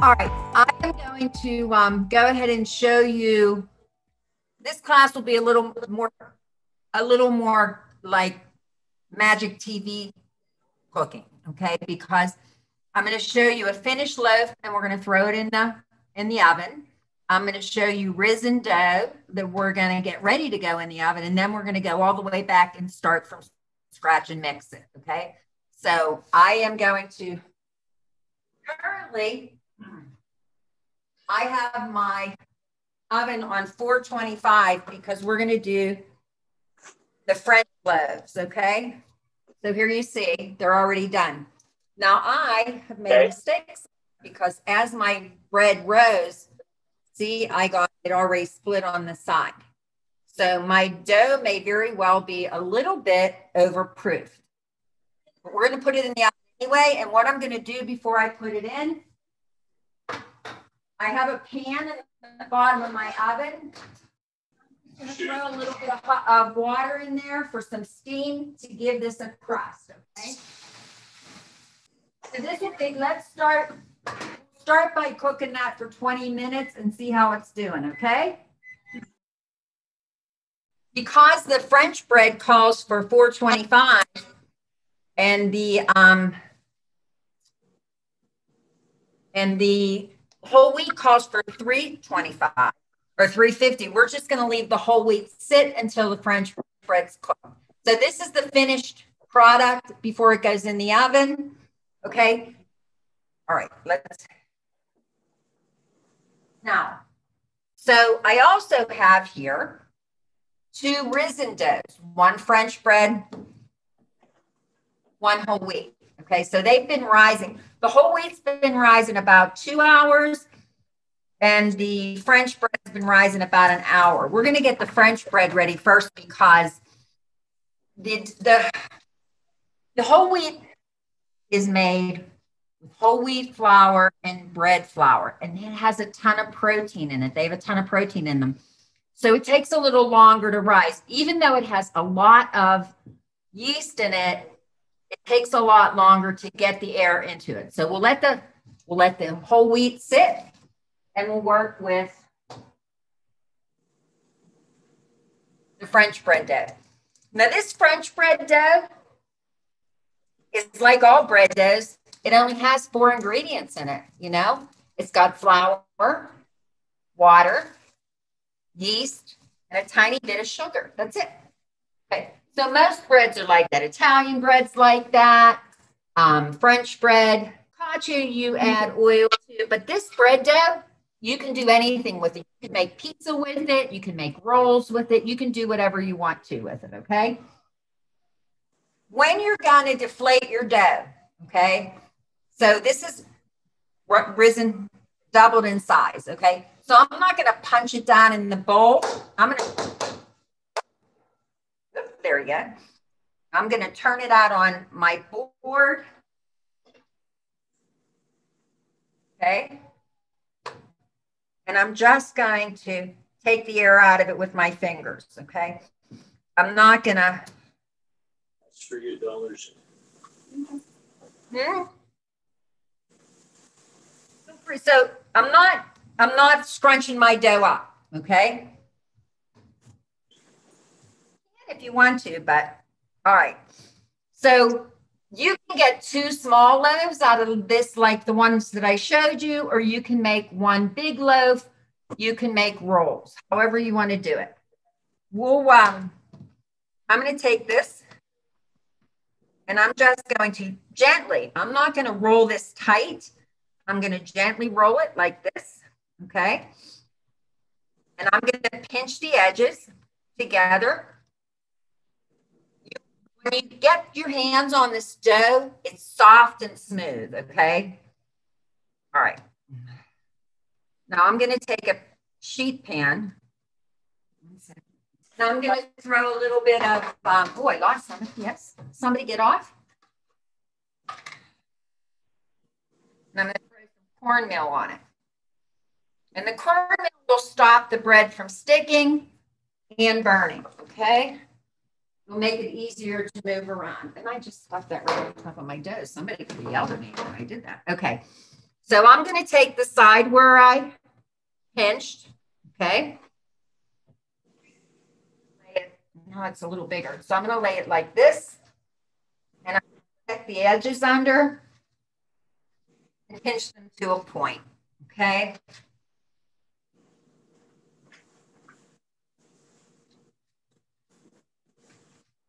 All right, I am going to go ahead and show you. This class will be a little more like magic TV cooking, okay? Because I'm going to show you a finished loaf, and we're going to throw it in the oven. I'm going to show you risen dough that we're going to get ready to go in the oven, and then we're going to go all the way back and start from scratch and mix it, okay? So I am going to currently. I have my oven on 425 because we're going to do the French loaves, okay? So here you see, they're already done. Now I have made mistakes because as my bread rose, see, I got it already split on the side. So my dough may very well be a little bit overproofed. But we're going to put it in the oven anyway, and what I'm going to do before I put it in, I have a pan at the bottom of my oven. I'm going to throw a little bit of water in there for some steam to give this a crust, okay? So this will be, let's start by cooking that for 20 minutes and see how it's doing, okay? Because the French bread calls for 425 and the whole wheat calls for 325 or 350. We're just going to leave the whole wheat sit until the French bread's cooked. So this is the finished product before it goes in the oven. Okay. All right. Now, so I also have here 2 risen doughs, 1 French bread, 1 whole wheat. Okay, so they've been rising. The whole wheat's been rising about 2 hours, and the French bread's been rising about an hour. We're going to get the French bread ready first because the whole wheat is made with whole wheat flour and bread flour, and it has a ton of protein in it. They have a ton of protein in them. So it takes a little longer to rise. Even though it has a lot of yeast in it, it takes a lot longer to get the air into it. So we'll let the whole wheat sit, and we'll work with the French bread dough. Now this French bread dough is like all bread doughs. It only has 4 ingredients in it, you know? It's got flour, water, yeast, and a tiny bit of sugar. That's it. Okay. So most breads are like that. Italian bread's like that. French bread, cacio, you add oil to, but this bread dough, you can do anything with it. You can make pizza with it. You can make rolls with it. You can do whatever you want to with it, okay? When you're going to deflate your dough, okay? So this is risen, doubled in size, okay? So I'm not going to punch it down in the bowl. I'm going to... There we go. I'm going to turn it out on my board. Okay. And I'm just going to take the air out of it with my fingers. Okay. I'm not going to. That's for your dollars. Yeah. So I'm not scrunching my dough up. Okay. If you want to, but all right. So you can get 2 small loaves out of this, like the ones that I showed you, or you can make 1 big loaf. You can make rolls, however you want to do it. We'll, I'm going to take this and I'm just going to gently, I'm not going to roll this tight. I'm going to gently roll it like this. Okay. And I'm going to pinch the edges together. When you get your hands on this dough, it's soft and smooth, okay? All right. Now I'm going to take a sheet pan. Now I'm going to throw a little bit of, oh, I lost something. Yes. Somebody get off. And I'm going to throw some cornmeal on it. And the cornmeal will stop the bread from sticking and burning, okay? It'll make it easier to move around. And I just left that right on top of my dough. Somebody could have yelled at me when I did that. Okay. So I'm going to take the side where I pinched, okay? No, it's a little bigger. So I'm going to lay it like this, and I'm going to take the edges under and pinch them to a point, okay?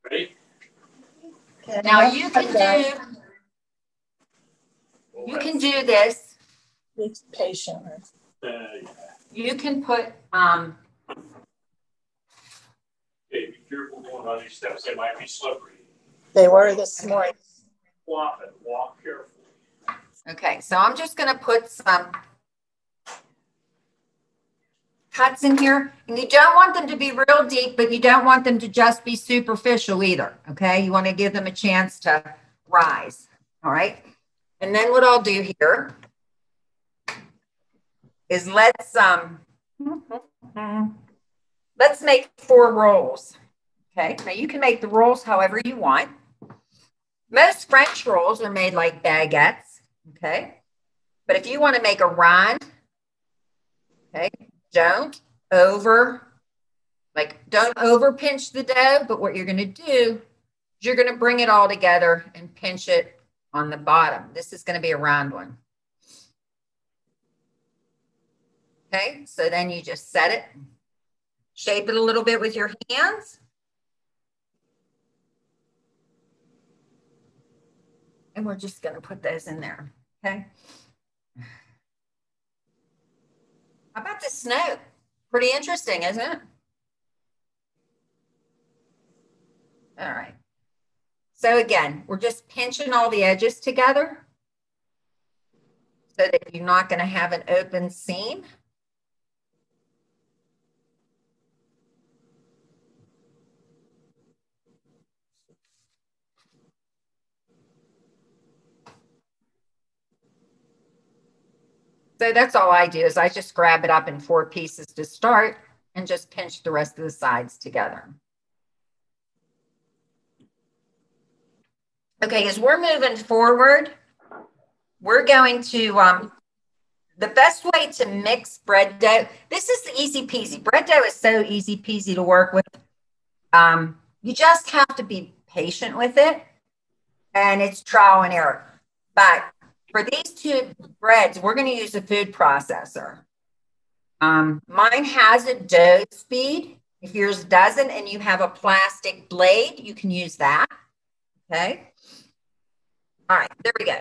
Ready? Now you can do this. Be patient. Yeah. You can put Okay, be careful going on these steps. They might be slippery. They were this morning. Walk carefully. okay, so I'm just going to put some cuts in here, and you don't want them to be real deep, but you don't want them to just be superficial either. Okay, you want to give them a chance to rise. All right, and then what I'll do here is let's make 4 rolls. Okay, now you can make the rolls however you want. Most French rolls are made like baguettes. Okay, but if you want to make a rind, okay, don't over pinch the dough, but what you're going to do is you're going to bring it all together and pinch it on the bottom. This is going to be a round one. Okay, so then you just set it, shape it a little bit with your hands. And we're just going to put those in there. Okay. How about the snow? Pretty interesting, isn't it? All right. So again, we're just pinching all the edges together so that you're not going to have an open seam. So that's all I do is I just grab it up in 4 pieces to start and just pinch the rest of the sides together. Okay, as we're moving forward, we're going to, the best way to mix bread dough, this is the easy peasy. Bread dough is so easy peasy to work with. You just have to be patient with it, and it's trial and error. But for these 2 breads, we're going to use a food processor. Mine has a dough speed. If yours doesn't and you have a plastic blade, you can use that. Okay. All right, there we go.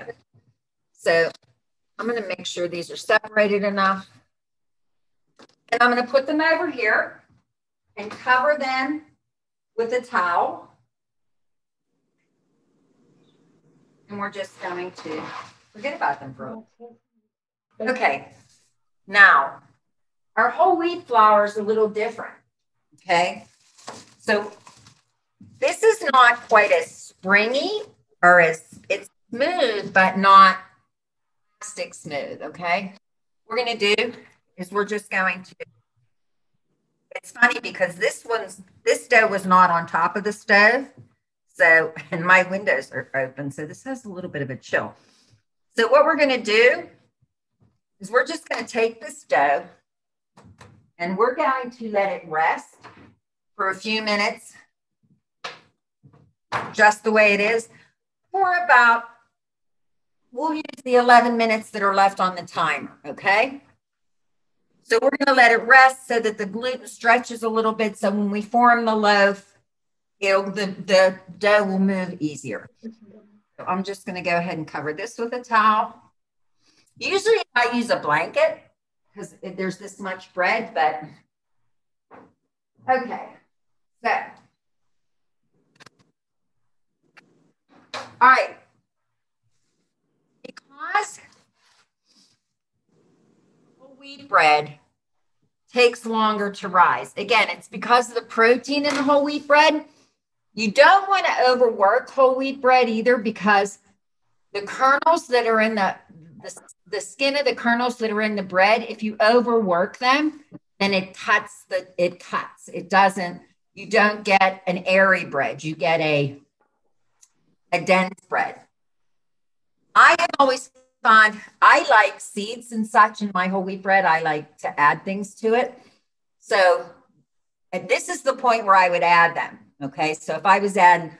So I'm going to make sure these are separated enough. And I'm going to put them over here and cover them with a towel. And we're just going to forget about them for a little. Okay. Now, our whole wheat flour is a little different. Okay. So this is not quite as springy, or it's smooth, but not plastic smooth. Okay. What we're going to do is we're just going to, it's funny because this dough was not on top of the stove. So, and my windows are open. So this has a little bit of a chill. So what we're going to do is we're just going to take this dough and we're going to let it rest for a few minutes, just the way it is, for about, we'll use the 11 minutes that are left on the timer, okay? So we're going to let it rest so that the gluten stretches a little bit. So when we form the loaf, the dough will move easier. So I'm just going to go ahead and cover this with a towel. Usually I use a blanket because there's this much bread, but okay. So, all right. Because whole wheat bread takes longer to rise. Again, it's because of the protein in the whole wheat bread. You don't want to overwork whole wheat bread either, because the kernels that are in the skin of the kernels that are in the bread, if you overwork them, then it cuts. It doesn't, you don't get an airy bread. You get a dense bread. I have always on, I like seeds and such in my whole wheat bread. I like to add things to it. So, and this is the point where I would add them. Okay. So if I was adding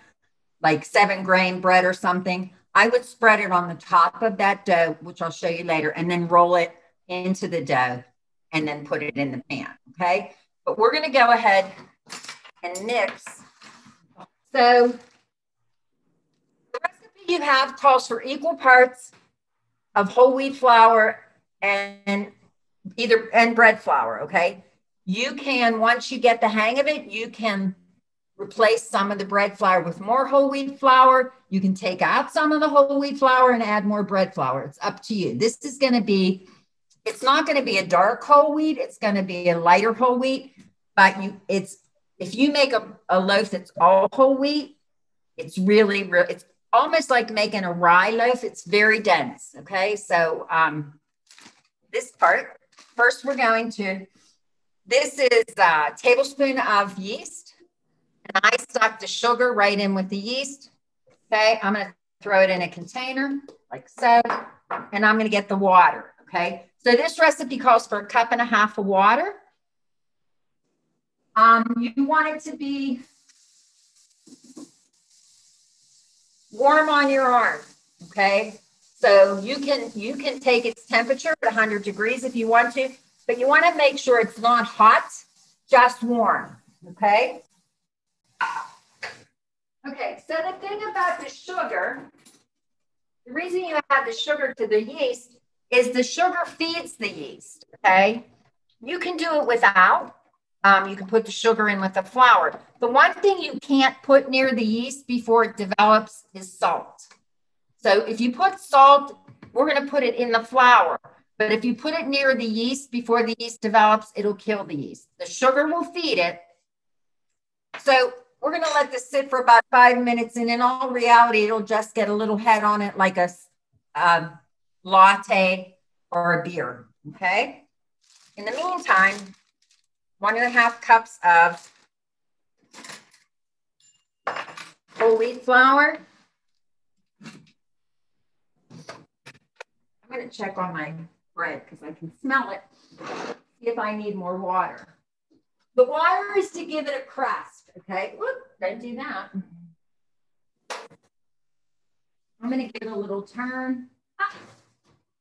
like 7-grain bread or something, I would spread it on the top of that dough, which I'll show you later, and then roll it into the dough and then put it in the pan. Okay. But we're going to go ahead and mix. So the recipe you have calls for equal parts of whole wheat flour and bread flour. Okay. You can, once you get the hang of it, you can replace some of the bread flour with more whole wheat flour. You can take out some of the whole wheat flour and add more bread flour. It's up to you. This is going to be, it's not going to be a dark whole wheat. It's going to be a lighter whole wheat, but if you make a loaf that's all whole wheat, it's really, it's almost like making a rye loaf. It's very dense. Okay. So this part, first we're going to, this is a tablespoon of yeast. And I stuck the sugar right in with the yeast. Okay, I'm going to throw it in a container like so. And I'm going to get the water. Okay, so this recipe calls for 1.5 cups of water. You want it to be warm on your arm. Okay, so you can take its temperature at 100 degrees if you want to, but you want to make sure it's not hot, just warm. Okay. Okay, so the thing about the sugar, the reason you add the sugar to the yeast is the sugar feeds the yeast, okay? You can do it without. You can put the sugar in with the flour. The one thing you can't put near the yeast before it develops is salt. So if you put salt, we're going to put it in the flour. But if you put it near the yeast before the yeast develops, it'll kill the yeast. The sugar will feed it. So we're going to let this sit for about 5 minutes. And in all reality, it'll just get a little head on it like a latte or a beer. Okay. In the meantime, 1.5 cups of whole wheat flour. I'm going to check on my bread because I can smell it. See if I need more water. The water is to give it a crust, okay? Whoop, don't do that. I'm going to give it a little turn.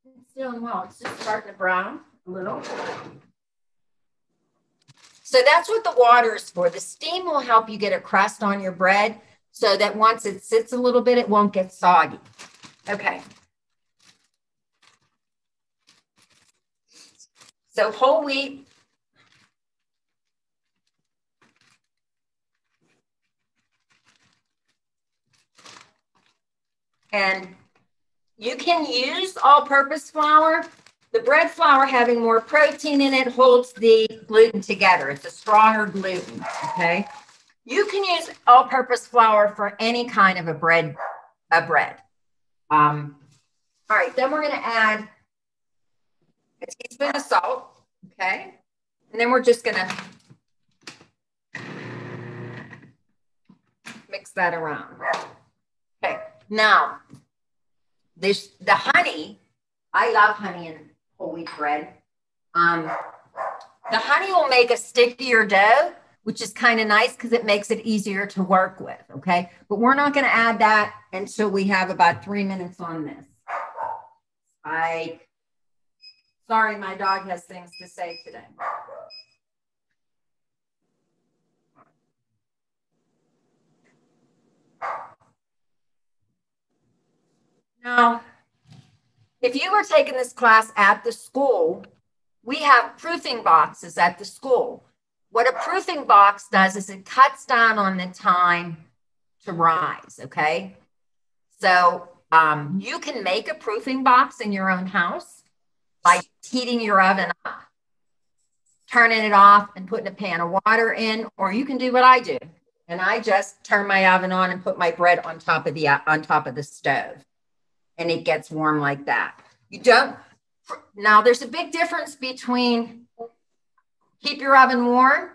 It's doing well. It's just starting to brown a little. So that's what the water is for. The steam will help you get a crust on your bread so that once it sits a little bit, it won't get soggy. Okay. So whole wheat. And you can use all-purpose flour. The bread flour having more protein in it holds the gluten together. It's a stronger gluten, okay? You can use all-purpose flour for any kind of a bread. All right, then we're going to add a teaspoon of salt, okay? And then we're just going to mix that around. Okay, now, the honey, I love honey in whole wheat bread. The honey will make a stickier dough, which is kind of nice because it makes it easier to work with, okay? But we're not going to add that until we have about 3 minutes on this. Sorry, my dog has things to say today. Now, if you were taking this class at the school, we have proofing boxes at the school. What a proofing box does is it cuts down on the time to rise, okay? So you can make a proofing box in your own house by heating your oven up, turning it off and putting a pan of water in, or you can do what I do. And I just turn my oven on and put my bread on top of the stove. And it gets warm like that. Now there's a big difference between keep your oven warm.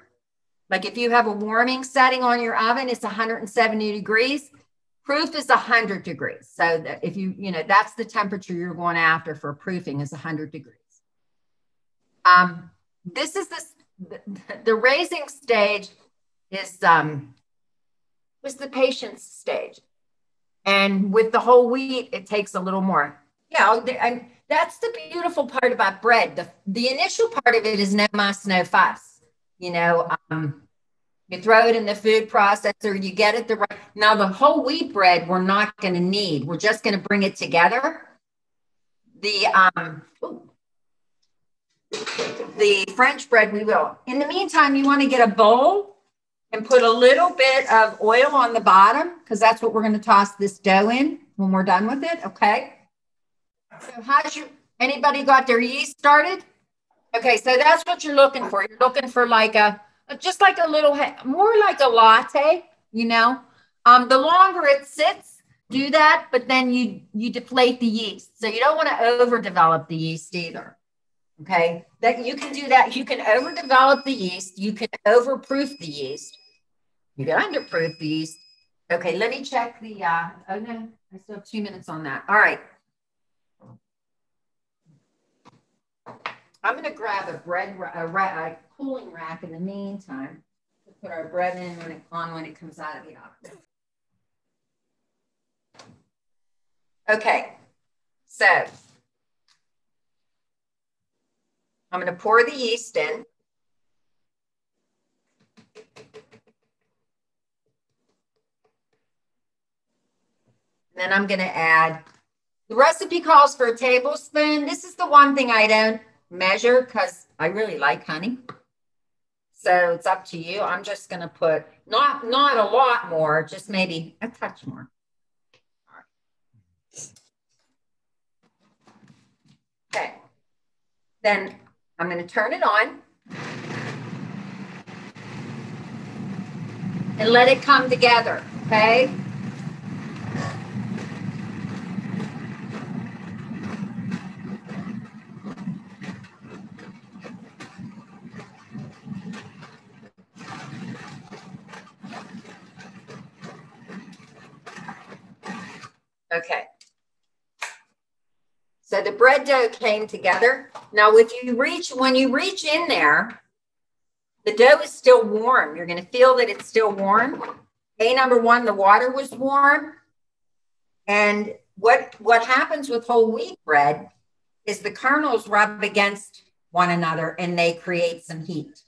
Like if you have a warming setting on your oven, it's 170 degrees. Proof is 100 degrees. So that if that's the temperature you're going after for proofing is 100 degrees. This is the raising stage is the patience stage. And with the whole wheat, it takes a little more. Yeah, and that's the beautiful part about bread. The initial part of it is no muss, no fuss. You throw it in the food processor, you get it the right. Now, the whole wheat bread, we're not going to need. We're just going to bring it together. The French bread, we will. In the meantime, you want to get a bowl and put a little bit of oil on the bottom because that's what we're going to toss this dough in when we're done with it. Okay. So anybody got their yeast started? Okay. So that's what you're looking for. You're looking for just like a little, more like a latte, the longer it sits, do that, but then you deflate the yeast. So you don't want to overdevelop the yeast either. Okay. That you can do that. You can overdevelop the yeast. You can overproof the yeast. You can underproof the yeast. Okay. Let me check the, oh no, I still have 2 minutes on that. All right. I'm going to grab a cooling rack in the meantime to put our bread in when it comes out of the oven. Okay, so I'm going to pour the yeast in. Then I'm going to add, the recipe calls for a tablespoon. This is the one thing I don't measure because I really like honey. So it's up to you. I'm just going to put not a lot more, just maybe a touch more. All right. Okay. Then I'm going to turn it on and let it come together. Okay. Okay. So the bread dough came together. Now, when you reach in there, the dough is still warm. You're going to feel that it's still warm. Number one, the water was warm. And what happens with whole wheat bread is the kernels rub against one another and they create some heat.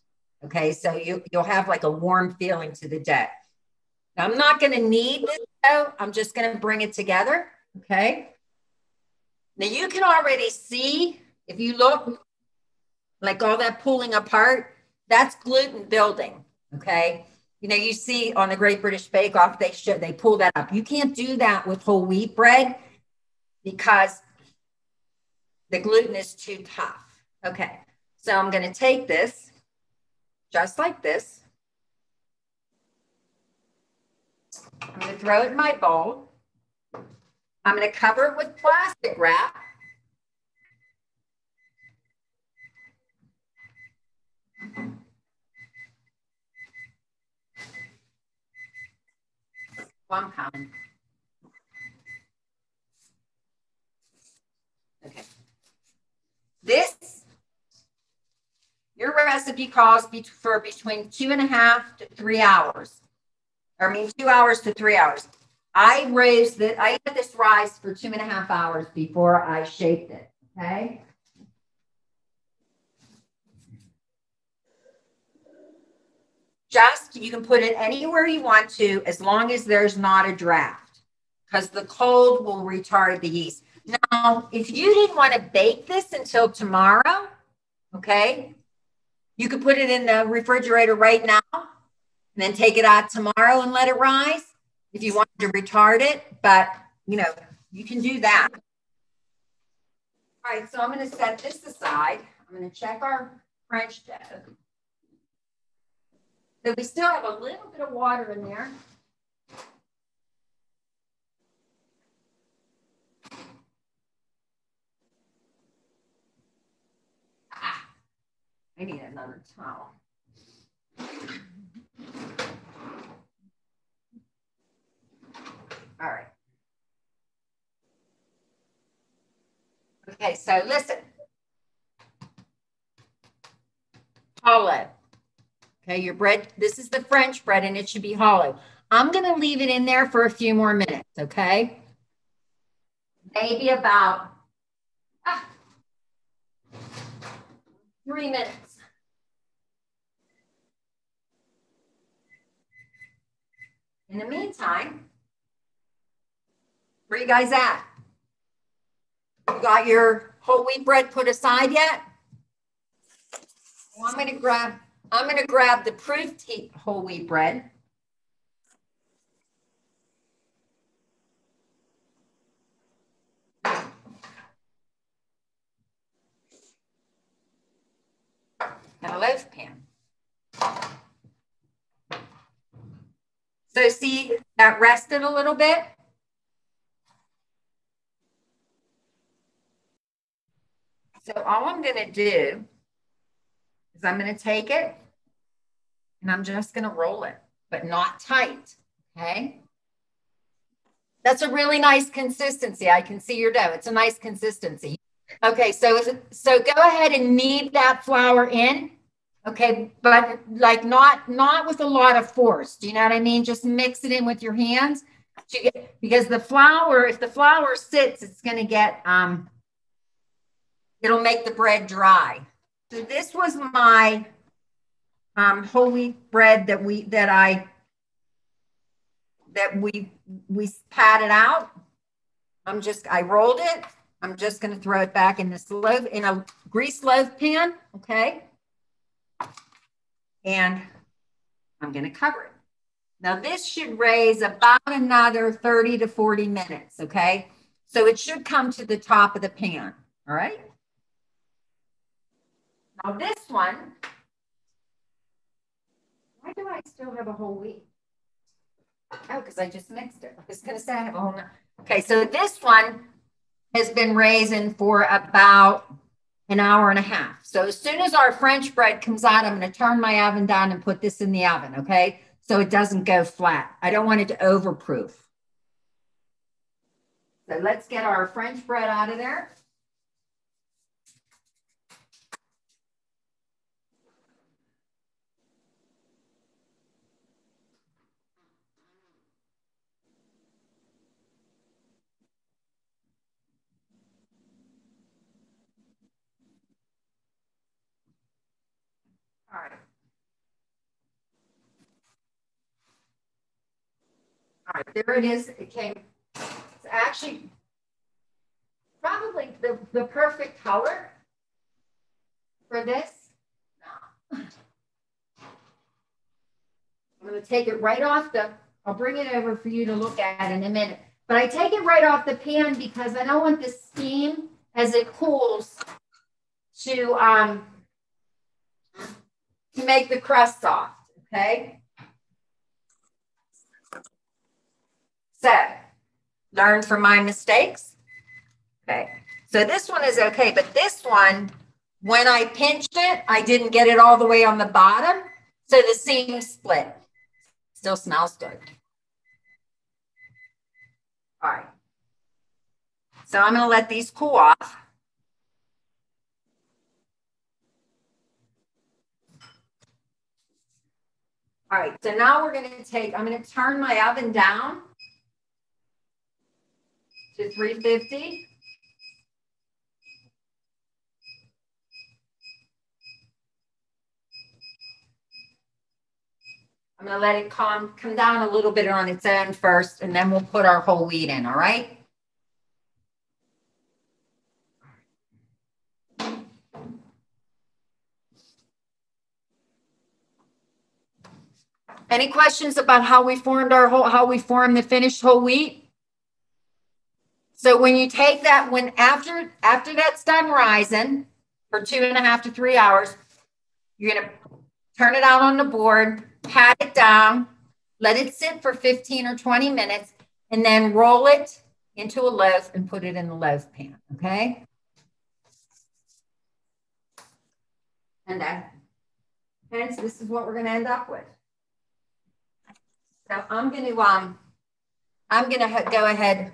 Okay, so you'll have like a warm feeling to the dough. Now, I'm not going to knead this dough. I'm just going to bring it together. Okay. Now you can already see, if you look, like all that pulling apart, that's gluten building. Okay. You see on the Great British Bake Off, they pull that up. You can't do that with whole wheat bread because the gluten is too tough. Okay. So I'm going to take this just like this. I'm going to throw it in my bowl. I'm going to cover it with plastic wrap. I'm coming. Okay. Your recipe calls for between 2.5 to 3 hours. 2 hours to 3 hours. I let this rise for 2.5 hours before I shaped it. Okay. You can put it anywhere you want to, as long as there's not a draft, because the cold will retard the yeast. Now, if you didn't want to bake this until tomorrow, okay, you could put it in the refrigerator right now and then take it out tomorrow and let it rise if you want to retard it, but you can do that. All right, so I'm going to set this aside. I'm going to check our French dough. So we still have a little bit of water in there. I need another towel. All right. Okay, so listen. Hollow. Okay, your bread, this is the French bread and it should be hollow. I'm going to leave it in there for a few more minutes, okay? Maybe about 3 minutes. In the meantime, where you guys at? You got your whole wheat bread put aside yet? Well, I'm going to grab the proofed whole wheat bread. And a loaf pan. So see, that rested a little bit. So all I'm going to do is I'm going to take it and I'm just going to roll it, but not tight, okay? That's a really nice consistency. I can see your dough. It's a nice consistency. Okay, so go ahead and knead that flour in. Okay, but like not with a lot of force. Do you know what I mean? Just mix it in with your hands. Because the flour, if the flour sits, it's going to get it'll make the bread dry. So this was my whole wheat bread that we patted out. I rolled it. I'm just going to throw it back in this loaf, in a greased loaf pan. Okay. And I'm going to cover it. Now this should raise about another 30 to 40 minutes. Okay. So it should come to the top of the pan. All right. Now this one, why do I still have a whole wheat? Oh, because I just mixed it. I was going to say I have a whole. Okay. So this one has been raising for about an hour and a half. So as soon as our French bread comes out, I'm going to turn my oven down and put this in the oven, okay? So it doesn't go flat. I don't want it to overproof. So let's get our French bread out of there. All right. All right, there it is. It came. It's actually probably the perfect color for this. I'm going to take it right off I'll bring it over for you to look at in a minute. But I take it right off the pan because I don't want the steam as it cools to make the crust soft, okay? So, learn from my mistakes. Okay, so this one is okay, but this one, when I pinched it, I didn't get it all the way on the bottom, so the seam split. Still smells good. All right. So I'm going to let these cool off. All right, so now we're going to I'm going to turn my oven down to 350. I'm going to let it come down a little bit on its own first, and then we'll put our whole wheat in, all right? Any questions about how we formed the finished whole wheat? So when you take that, after that's done rising for 2.5 to 3 hours, you're going to turn it out on the board, pat it down, let it sit for 15 or 20 minutes, and then roll it into a loaf and put it in the loaf pan, okay? And hence, this is what we're going to end up with. So I'm going I'm going to go ahead.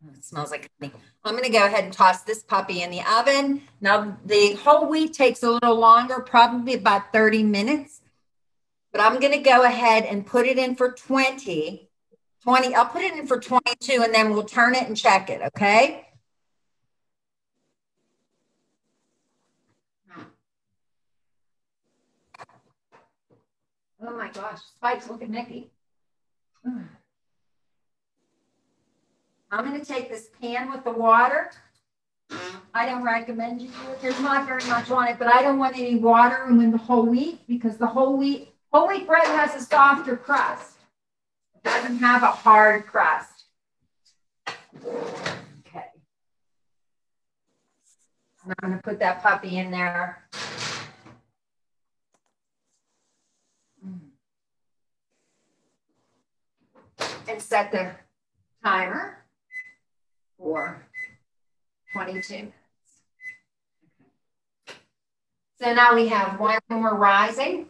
Oh, it smells like honey. I'm going to go ahead and toss this puppy in the oven. Now, the whole wheat takes a little longer, probably about 30 minutes. But I'm going to go ahead and put it in for 20. I'll put it in for 22, and then we'll turn it and check it, okay? Oh my gosh, Spikes, look at Nikki. I'm going to take this pan with the water. I don't recommend you do it. There's not very much on it, but I don't want any water in the whole wheat because the whole wheat bread has a softer crust. It doesn't have a hard crust. Okay. I'm going to put that puppy in there. And set the timer for 22 minutes. So now we have one more rising.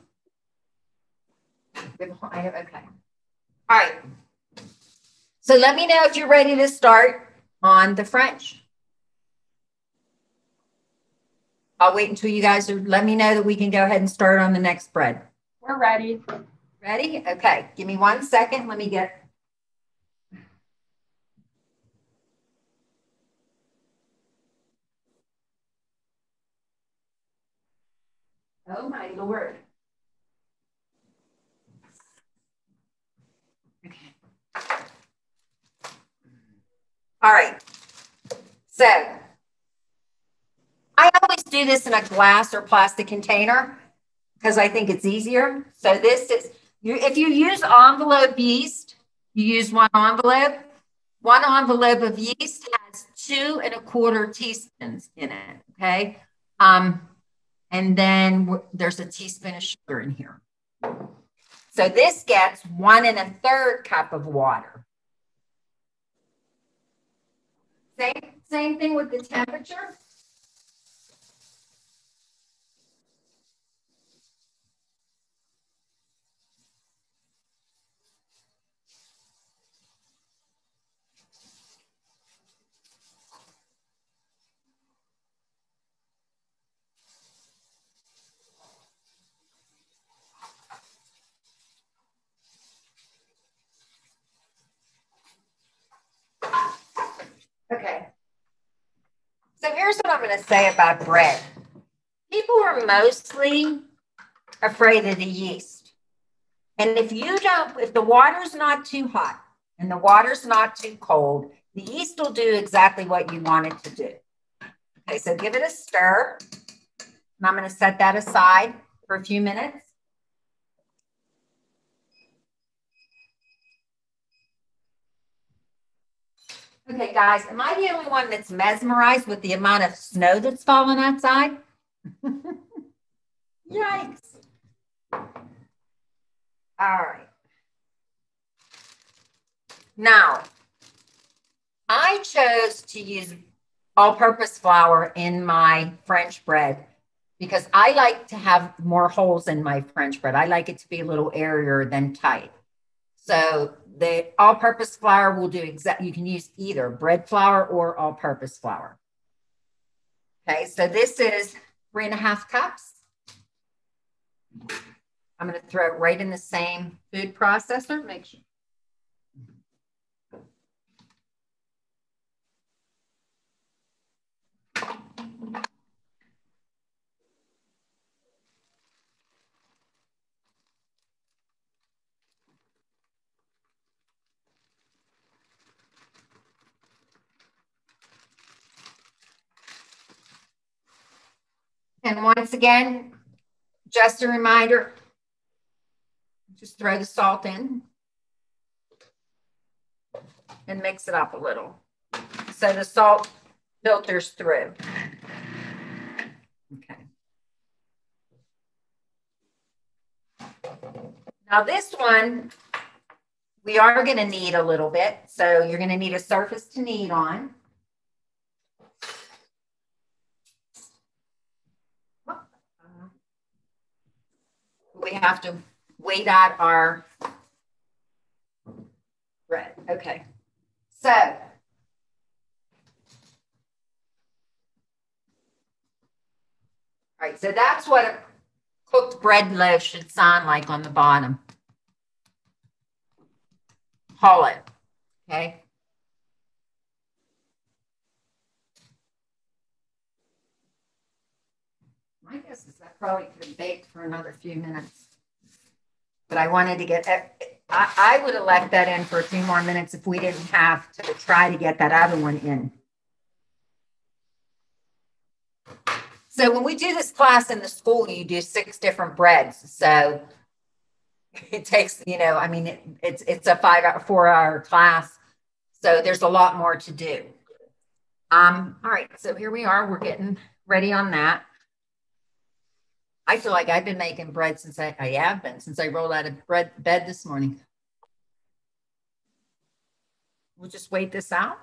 Okay. All right. So let me know if you're ready to start on the French. I'll wait until you guys let me know that we can go ahead and start on the next bread. We're ready. Ready? Okay. Give me 1 second. Let me get. Oh my Lord. Okay. All right. So I always do this in a glass or plastic container because I think it's easier. So this is, if you use envelope yeast, you use 1 envelope. 1 envelope of yeast has 2 1/4 teaspoons in it. Okay. And then there's a teaspoon of sugar in here. So this gets 1 1/3 cup of water. Same thing with the temperature. Okay. So here's what I'm going to say about bread. People are mostly afraid of the yeast. And if the water's not too hot and the water's not too cold, the yeast will do exactly what you want it to do. Okay, so give it a stir. And I'm going to set that aside for a few minutes. Okay, guys, am I the only one that's mesmerized with the amount of snow that's fallen outside? Yikes. All right. Now, I chose to use all-purpose flour in my French bread because I like to have more holes in my French bread. I like it to be a little airier than tight. So the all-purpose flour will do you can use either bread flour or all-purpose flour. Okay, so this is 3 1/2 cups. I'm going to throw it right in the same food processor. Make sure. And once again, just a reminder, just throw the salt in and mix it up a little so the salt filters through. Okay. Now this one, we are going to knead a little bit. So you're going to need a surface to knead on. We have to wait out our bread. Okay. So, all right, so that's what a cooked bread loaf should sound like on the bottom. Hollow, okay? My guess is that probably could have baked for another few minutes. But I wanted to get, I would have left that in for a few more minutes if we didn't have to try to get that other one in. So when we do this class in the school, you do 6 different breads. So it takes, I mean, it's a 4-hour class. So there's a lot more to do. All right, so here we are. We're getting ready on that. I feel like I've been making bread since I have been since I rolled out of bed this morning. We'll just wait this out.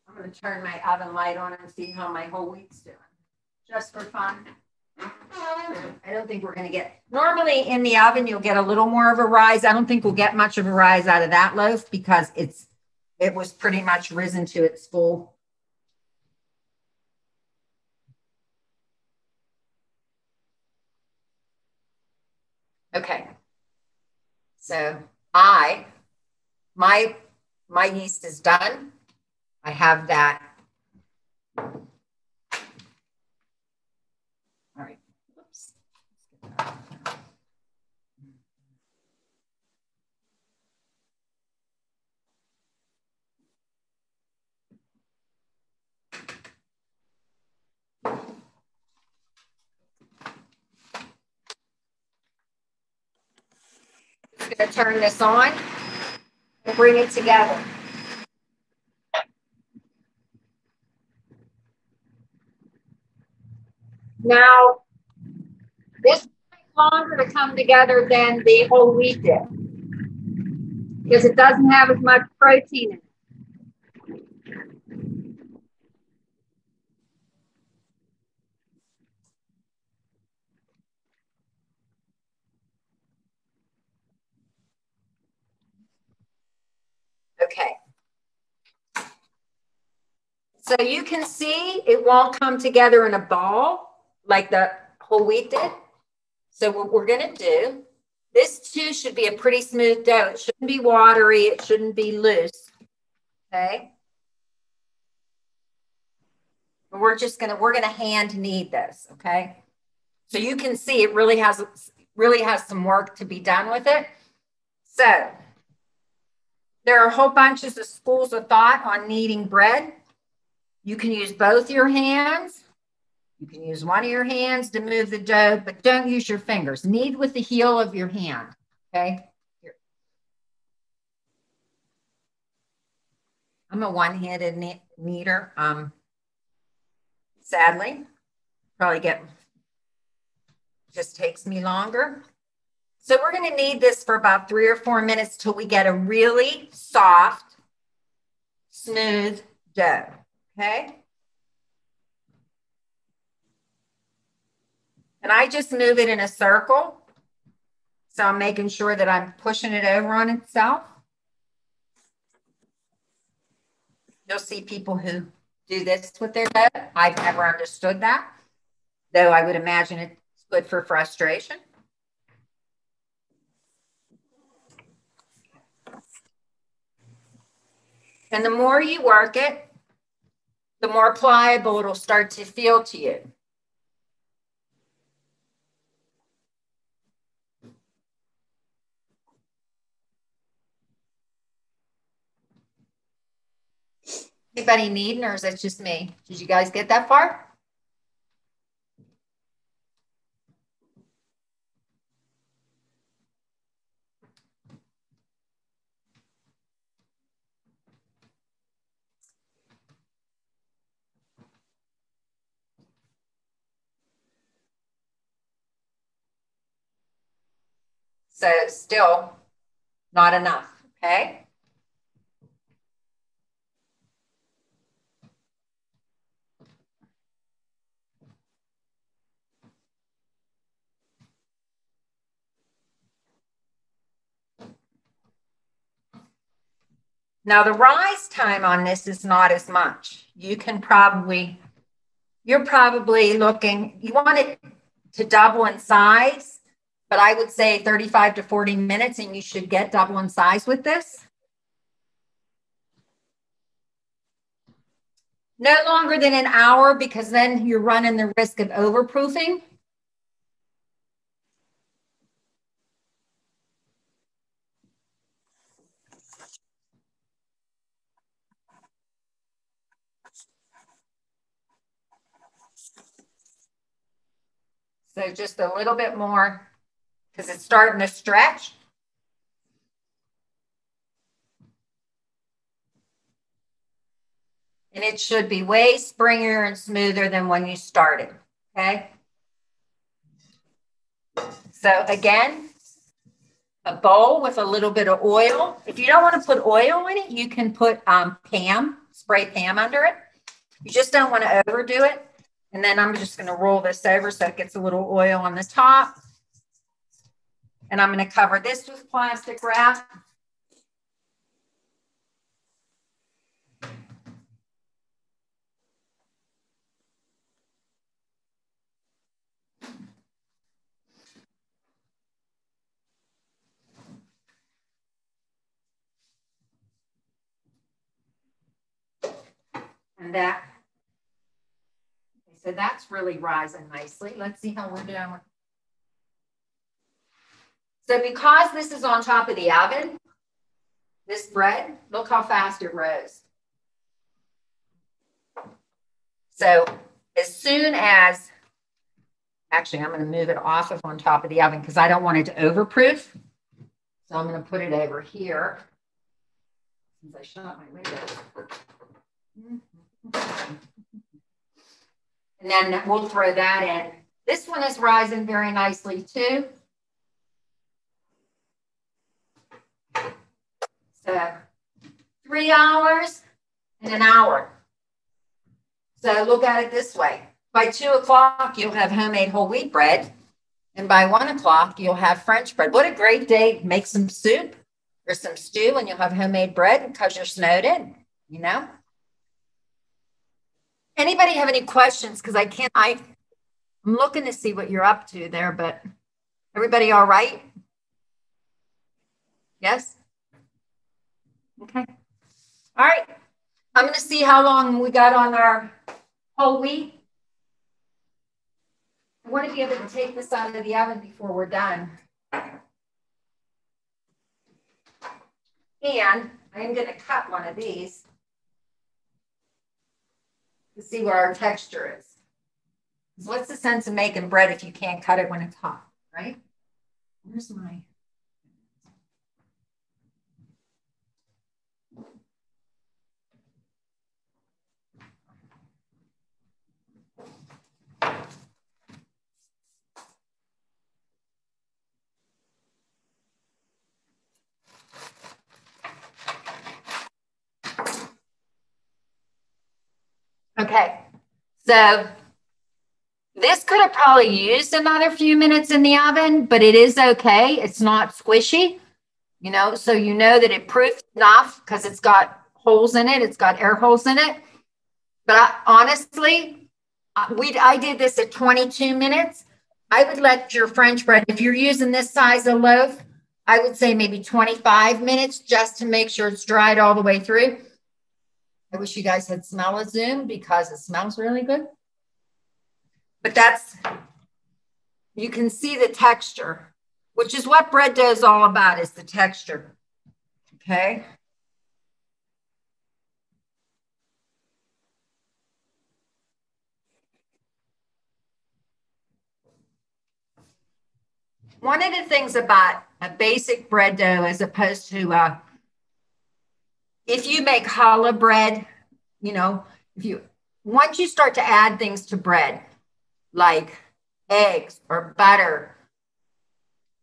I'm going to turn my oven light on and see how my whole wheat's doing, just for fun. I don't think we're going to get, normally in the oven, you'll get a little more of a rise. I don't think we'll get much of a rise out of that loaf because it was pretty much risen to its full. Okay. So my yeast is done. I have that. All right. Oops. I'm going to turn this on and bring it together. Now, this takes longer to come together than the whole wheat did because it doesn't have as much protein in it. Okay. So you can see it won't come together in a ball like the whole wheat did. So what we're going to do, this too should be a pretty smooth dough. It shouldn't be watery. It shouldn't be loose. Okay. We're going to hand knead this. Okay. So you can see it really has some work to be done with it. So there are whole bunches of schools of thought on kneading bread. You can use both your hands. You can use one of your hands to move the dough, but don't use your fingers. Knead with the heel of your hand, okay? Here. I'm a one-handed kneader. Sadly, just takes me longer. So we're going to knead this for about 3 or 4 minutes till we get a really soft, smooth dough, okay? And I just move it in a circle. So I'm making sure that I'm pushing it over on itself. You'll see people who do this with their dough. I've never understood that, though I would imagine it's good for frustration. And the more you work it, the more pliable it'll start to feel to you. Anybody needing, or is that just me? Did you guys get that far? So still not enough, okay? Now the rise time on this is not as much. You're probably looking, you want it to double in size, but I would say 35 to 40 minutes and you should get double in size with this. No longer than an hour, because then you're running the risk of overproofing. So just a little bit more, because it's starting to stretch. And it should be way springier and smoother than when you started, okay? So again, a bowl with a little bit of oil. If you don't want to put oil in it, you can put spray Pam under it. You just don't want to overdo it. And then I'm just going to roll this over so it gets a little oil on the top. And I'm going to cover this with plastic wrap. And that, so that's really rising nicely. Let's see how we're doing. So because this is on top of the oven, this bread, look how fast it rose. So as soon as, actually, I'm going to move it off of on top of the oven because I don't want it to overproof. So I'm going to put it over here. Since I shut my window. And then we'll throw that in. This one is rising very nicely too. So 3 hours and an hour. So look at it this way. By 2 o'clock, you'll have homemade whole wheat bread. And by 1 o'clock, you'll have French bread. What a great day. Make some soup or some stew and you'll have homemade bread because you're snowed in, you know? Anybody have any questions? Because I'm looking to see what you're up to there, but everybody all right? Yes? Okay. All right. I'm going to see how long we got on our whole wheat. I want to be able to take this out of the oven before we're done. And I'm going to cut one of these to see where our texture is. Because what's the sense of making bread if you can't cut it when it's hot, right? Where's my... Okay, so this could have probably used another few minutes in the oven, but it is okay. It's not squishy, you know, so you know that it proofed enough because it's got holes in it. It's got air holes in it. But honestly, I did this at 22 minutes. I would let your French bread, if you're using this size of loaf, I would say maybe 25 minutes just to make sure it's dried all the way through. I wish you guys had smell a Zoom because it smells really good. But you can see the texture, which is what bread dough is all about, is the texture. Okay. One of the things about a basic bread dough as opposed to if you make challah bread, you know, once you start to add things to bread, like eggs or butter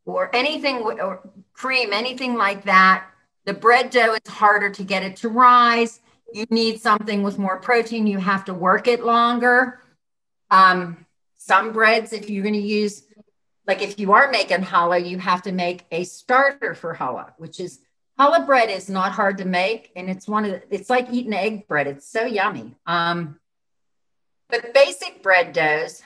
or anything, or cream, anything like that, the bread dough is harder to get it to rise. You need something with more protein. You have to work it longer. Some breads, if you're going to use, like if you are making challah, you have to make a starter for challah, which is Challah bread is not hard to make, and it's it's like eating egg bread. It's so yummy. But basic bread doughs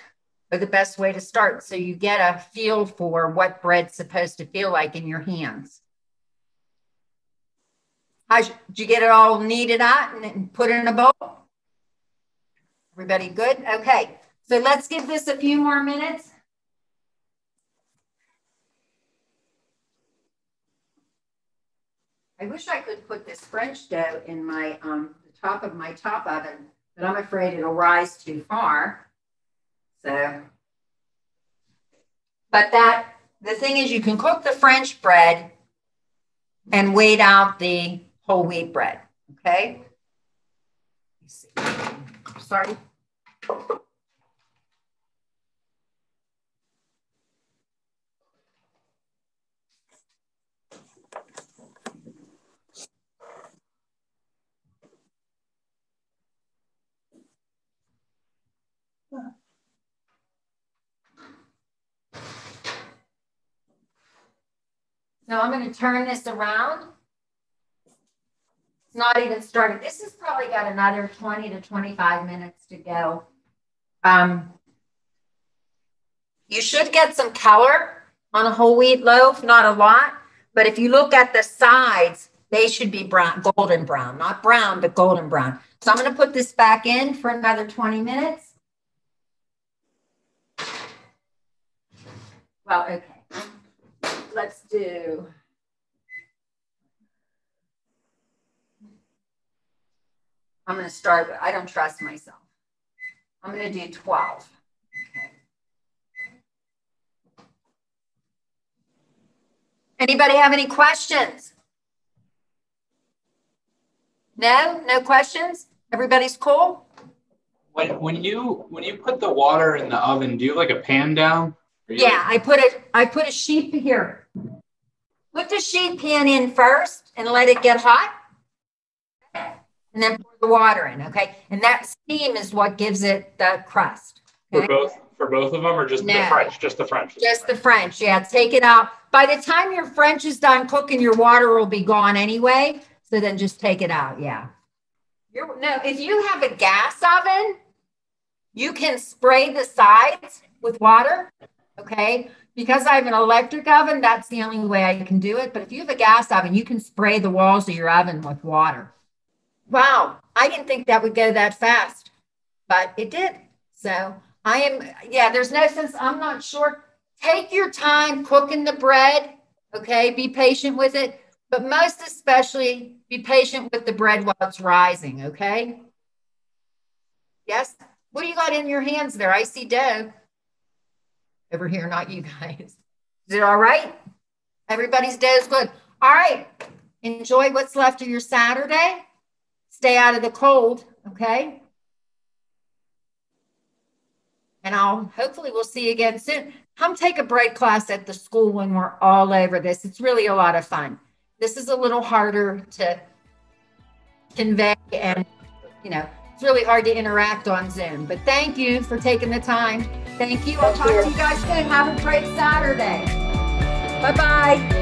are the best way to start, so you get a feel for what bread's supposed to feel like in your hands. Did you get it all kneaded out and put it in a bowl? Everybody good? Okay, so let's give this a few more minutes. I wish I could put this French dough in my the top of my top oven, but I'm afraid it'll rise too far. So, but the thing is, you can cook the French bread and wait out the whole wheat bread. Okay. Let's see. Sorry. So I'm going to turn this around. It's not even started. This has probably got another 20 to 25 minutes to go. You should get some color on a whole wheat loaf, not a lot. But if you look at the sides, they should be brown, golden brown, not brown, but golden brown. So I'm going to put this back in for another 20 minutes. Well, okay. Let's do. I'm going to start with, I don't trust myself. I'm going to do 12. Okay. Anybody have any questions? No? No questions? Everybody's cool? When you put the water in the oven, do you have like a pan down? Yeah, I put a sheet here. Put the sheet pan in first and let it get hot. And then pour the water in, okay? And that steam is what gives it the crust. Okay? For both of them, or just the French? Just the French. Just the French, yeah. Take it out. By the time your French is done cooking, your water will be gone anyway. So then just take it out, yeah. No, if you have a gas oven, you can spray the sides with water, okay? Because I have an electric oven, that's the only way I can do it. But if you have a gas oven, you can spray the walls of your oven with water. Wow, I didn't think that would go that fast, but it did. So there's no sense, I'm not sure. Take your time cooking the bread, okay? Be patient with it, but most especially be patient with the bread while it's rising, okay? Yes? What do you got in your hands there? I see dough. Over here, not you guys. Is it all right? Everybody's dough is good. All right, enjoy what's left of your Saturday. Stay out of the cold, okay? And hopefully we'll see you again soon. Come take a bread class at the school when we're all over this. It's really a lot of fun. This is a little harder to convey and, it's really hard to interact on Zoom. But thank you for taking the time. Thank you. I'll talk to you guys soon. Have a great Saturday. Bye-bye.